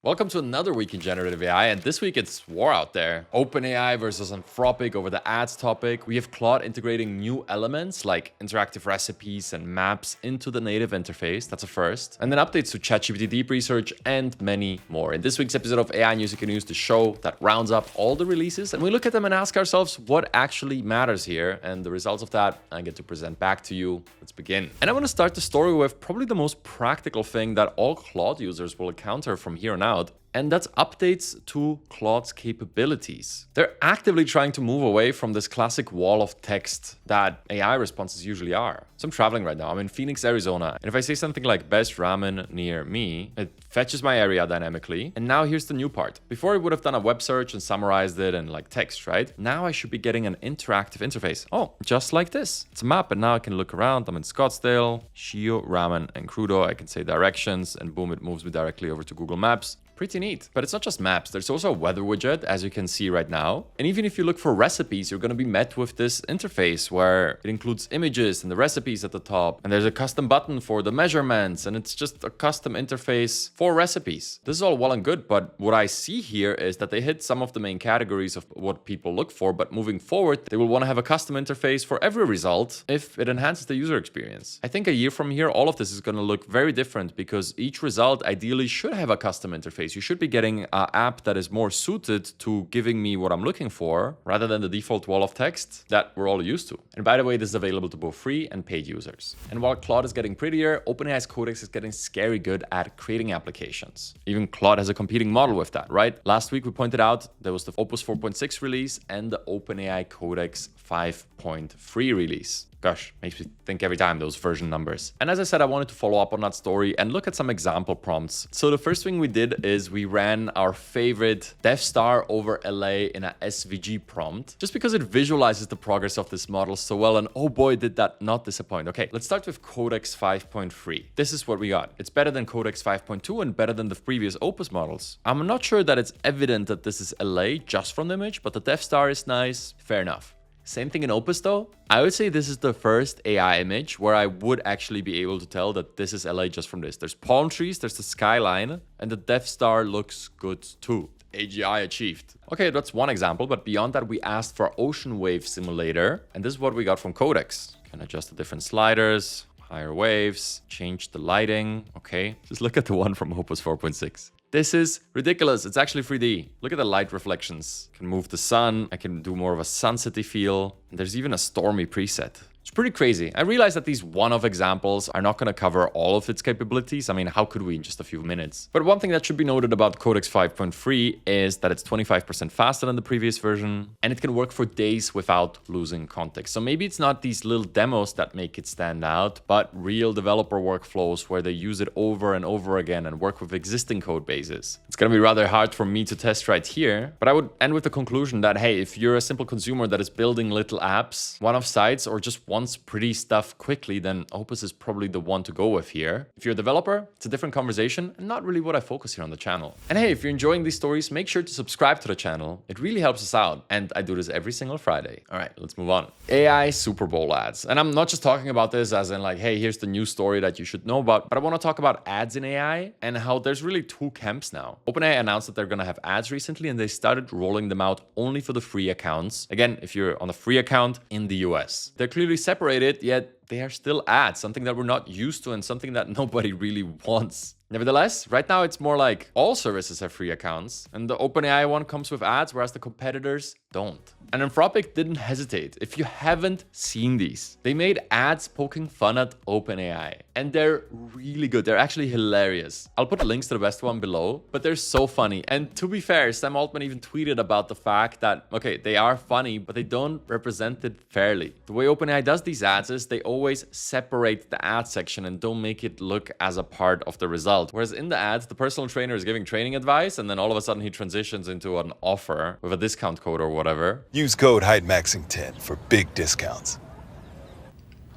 Welcome to another week in generative AI, and this week it's war out there. OpenAI versus Anthropic over the ads topic. We have Claude integrating new elements like interactive recipes and maps into the native interface. That's a first. And then updates to ChatGPT deep research and many more. In this week's episode of AI News You Can Use, the show that rounds up all the releases, and we look at them and ask ourselves what actually matters here. And the results of that I get to present back to you. Let's begin. And I want to start the story with probably the most practical thing that all Claude users will encounter from here on out. And that's updates to Claude's capabilities. They're actively trying to move away from this classic wall of text that AI responses usually are. So I'm traveling right now. I'm in Phoenix, Arizona. And if I say something like best ramen near me, it fetches my area dynamically. And now here's the new part. Before I would have done a web search and summarized it in like text, right? Now I should be getting an interactive interface. Oh, just like this. It's a map, and now I can look around. I'm in Scottsdale, Shio, ramen, and crudo. I can say directions, and boom, it moves me directly over to Google Maps. Pretty neat. But it's not just maps. There's also a weather widget, as you can see right now. And even if you look for recipes, you're going to be met with this interface where it includes images and the recipes at the top. And there's a custom button for the measurements. And it's just a custom interface for recipes. This is all well and good. But what I see here is that they hit some of the main categories of what people look for. But moving forward, they will want to have a custom interface for every result if it enhances the user experience. I think a year from here, all of this is going to look very different because each result ideally should have a custom interface. You should be getting an app that is more suited to giving me what I'm looking for rather than the default wall of text that we're all used to. And by the way, this is available to both free and paid users. And while Claude is getting prettier, OpenAI's Codex is getting scary good at creating applications. Even Claude has a competing model with that, right? Last week we pointed out there was the Opus 4.6 release and the OpenAI Codex 5.3 release. Gosh, makes me think every time, those version numbers. And as I said, I wanted to follow up on that story and look at some example prompts. So the first thing we did is we ran our favorite Death Star over LA in a SVG prompt, just because it visualizes the progress of this model so well. And oh boy, did that not disappoint. Okay, let's start with Codex 5.3. This is what we got. It's better than Codex 5.2 and better than the previous Opus models. I'm not sure that it's evident that this is LA just from the image, but the Death Star is nice. Fair enough. Same thing in Opus though. I would say this is the first AI image where I would actually be able to tell that this is LA just from this. There's palm trees, there's the skyline, and the Death Star looks good too. AGI achieved. Okay, that's one example, but beyond that, we asked for Ocean Wave Simulator, and this is what we got from Codex. Can adjust the different sliders, higher waves, change the lighting. Okay, just look at the one from Opus 4.6. This is ridiculous. It's actually 3D. Look at the light reflections. I can move the sun. I can do more of a sunsetty feel. And there's even a stormy preset. It's pretty crazy. I realize that these one-off examples are not going to cover all of its capabilities. I mean, how could we in just a few minutes? But one thing that should be noted about Codex 5.3 is that it's 25% faster than the previous version, and it can work for days without losing context. So maybe it's not these little demos that make it stand out, but real developer workflows where they use it over and over again and work with existing code bases. It's going to be rather hard for me to test right here, but I would end with the conclusion that, hey, if you're a simple consumer that is building little apps, one-off sites, or just wants pretty stuff quickly, then Opus is probably the one to go with here. If you're a developer, it's a different conversation and not really what I focus here on the channel. And hey, if you're enjoying these stories, make sure to subscribe to the channel. It really helps us out. And I do this every single Friday. All right, let's move on. AI Super Bowl ads. And I'm not just talking about this as in like, hey, here's the news story that you should know about, but I want to talk about ads in AI and how there's really two camps now. OpenAI announced that they're going to have ads recently, and they started rolling them out only for the free accounts. Again, if you're on a free account in the US. They're clearly separated, yet they are still ads, something that we're not used to and something that nobody really wants. Nevertheless, right now it's more like all services have free accounts, and the OpenAI one comes with ads, whereas the competitors don't. And Anthropic didn't hesitate. If you haven't seen these, they made ads poking fun at OpenAI, and they're really good. They're actually hilarious. I'll put links to the best one below, but they're so funny. And to be fair, Sam Altman even tweeted about the fact that, okay, they are funny, but they don't represent it fairly. The way OpenAI does these ads is they always separate the ad section and don't make it look as a part of the result. Whereas in the ads, the personal trainer is giving training advice, and then all of a sudden he transitions into an offer with a discount code or whatever. Use code HeightMaxing10 for big discounts.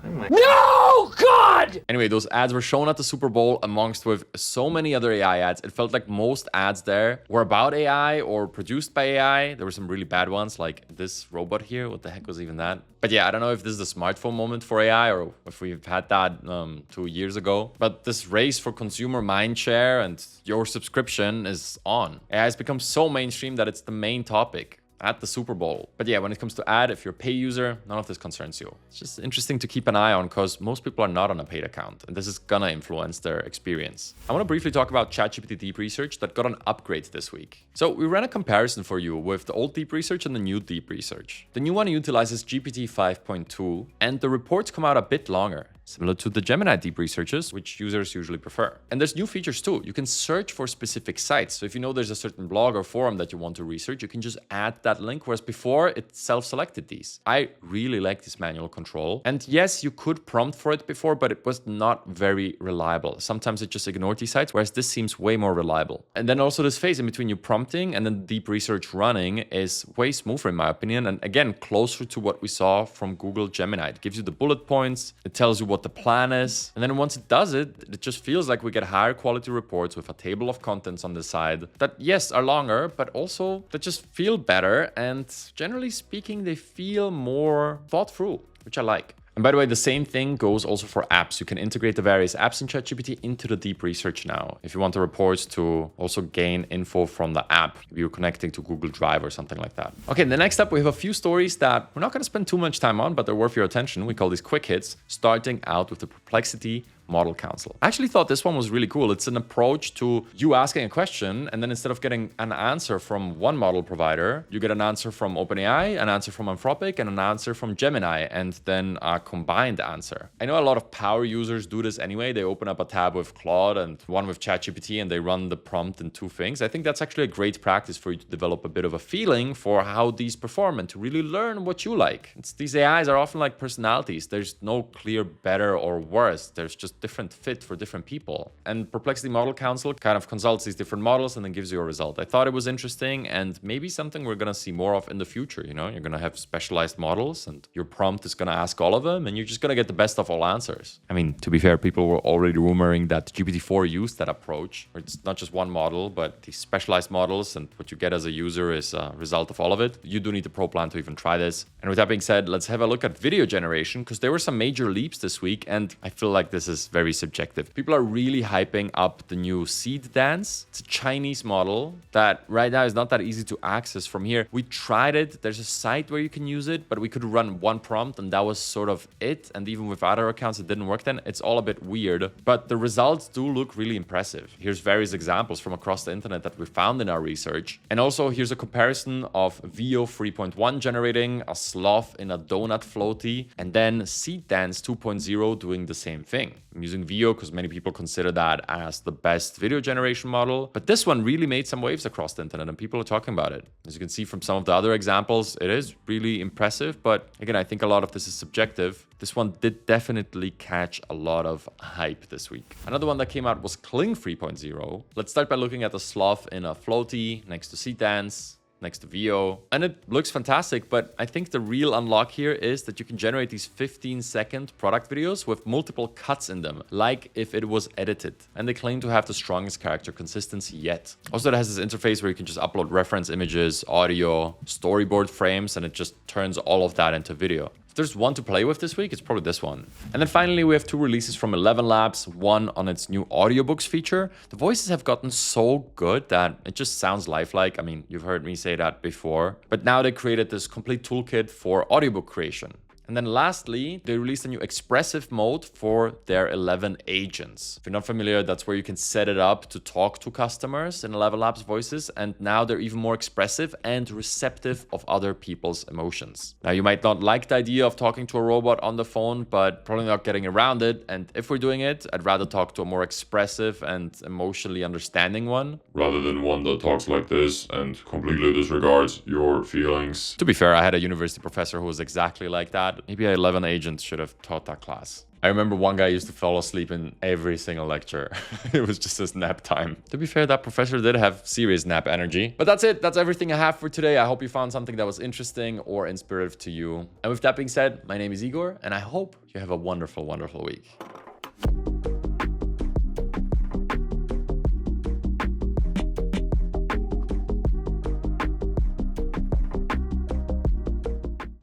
No, God! Anyway, those ads were shown at the Super Bowl amongst with so many other AI ads. It felt like most ads there were about AI or produced by AI. There were some really bad ones, like this robot here. What the heck was even that? But yeah, I don't know if this is the smartphone moment for AI or if we've had that 2 years ago. But this race for consumer mindshare and your subscription is on. AI has become so mainstream that it's the main topic at the Super Bowl. But yeah, when it comes to ad, if you're a pay user, none of this concerns you. It's just interesting to keep an eye on because most people are not on a paid account, and this is gonna influence their experience. I want to briefly talk about ChatGPT Deep Research that got an upgrade this week. So we ran a comparison for you with the old Deep Research and the new Deep Research. The new one utilizes GPT 5.2, and the reports come out a bit longer, similar to the Gemini Deep Researches, which users usually prefer. And there's new features too. You can search for specific sites. So if you know there's a certain blog or forum that you want to research, you can just add that link, whereas before it self-selected these. I really like this manual control. And yes, you could prompt for it before, but it was not very reliable. Sometimes it just ignored these sites, whereas this seems way more reliable. And then also this phase in between you prompting and then deep research running is way smoother in my opinion. And again, closer to what we saw from Google Gemini. It gives you the bullet points, it tells you what the plan is, and then once it does it, it just feels like we get higher quality reports with a table of contents on the side that yes are longer, but also that just feel better, and generally speaking they feel more thought through, which I like. And by the way, the same thing goes also for apps. You can integrate the various apps in ChatGPT into the deep research now. If you want the reports to also gain info from the app, if you're connecting to Google Drive or something like that. Okay, the next up, we have a few stories that we're not going to spend too much time on, but they're worth your attention. We call these quick hits, starting out with the Perplexity Model Council. I actually thought this one was really cool. It's an approach to you asking a question, and then instead of getting an answer from one model provider, you get an answer from OpenAI, an answer from Anthropic, and an answer from Gemini, and then a combined answer. I know a lot of power users do this anyway. They open up a tab with Claude and one with ChatGPT, and they run the prompt in two things. I think that's actually a great practice for you to develop a bit of a feeling for how these perform and to really learn what you like. These AIs are often like personalities. There's no clear better or worse. There's just different fit for different people. And Perplexity Model Council kind of consults these different models and then gives you a result. I thought it was interesting and maybe something we're going to see more of in the future. You know, you're going to have specialized models and your prompt is going to ask all of them and you're just going to get the best of all answers. I mean, to be fair, people were already rumoring that GPT-4 used that approach, where it's not just one model, but these specialized models, and what you get as a user is a result of all of it. You do need the pro plan to even try this. And with that being said, let's have a look at video generation, because there were some major leaps this week, and I feel like this is very subjective. People are really hyping up the new Seedance. It's a Chinese model that right now is not that easy to access from here. We tried it. There's a site where you can use it, but we could run one prompt and that was sort of it. And even with other accounts, it didn't work then. It's all a bit weird, but the results do look really impressive. Here's various examples from across the internet that we found in our research. And also here's a comparison of VO 3.1 generating a sloth in a donut floaty, and then Seedance 2.0 doing the same thing. I'm using VO because many people consider that as the best video generation model, but this one really made some waves across the internet and people are talking about it. As you can see from some of the other examples, it is really impressive, but again, I think a lot of this is subjective. This one did definitely catch a lot of hype this week. Another one that came out was Kling 3.0. Let's start by looking at the sloth in a floaty next to Seedance, next to VO, and it looks fantastic, but I think the real unlock here is that you can generate these 15-second product videos with multiple cuts in them, like if it was edited, and they claim to have the strongest character consistency yet. Also, it has this interface where you can just upload reference images, audio, storyboard frames, and it just turns all of that into video. If there's one to play with this week, it's probably this one. And then finally, we have two releases from ElevenLabs, one on its new audiobooks feature. The voices have gotten so good that it just sounds lifelike. I mean, you've heard me say that before. But now they created this complete toolkit for audiobook creation. And then lastly, they released a new expressive mode for their 11 agents. If you're not familiar, that's where you can set it up to talk to customers in ElevenLabs voices. And now they're even more expressive and receptive of other people's emotions. Now, you might not like the idea of talking to a robot on the phone, but probably not getting around it. And if we're doing it, I'd rather talk to a more expressive and emotionally understanding one, rather than one that talks like this and completely disregards your feelings. To be fair, I had a university professor who was exactly like that. Maybe 11 agents should have taught that class. I remember one guy used to fall asleep in every single lecture. It was just his nap time. To be fair, that professor did have serious nap energy. But that's it. That's everything I have for today. I hope you found something that was interesting or inspirative to you. And with that being said, my name is Igor, and I hope you have a wonderful, wonderful week.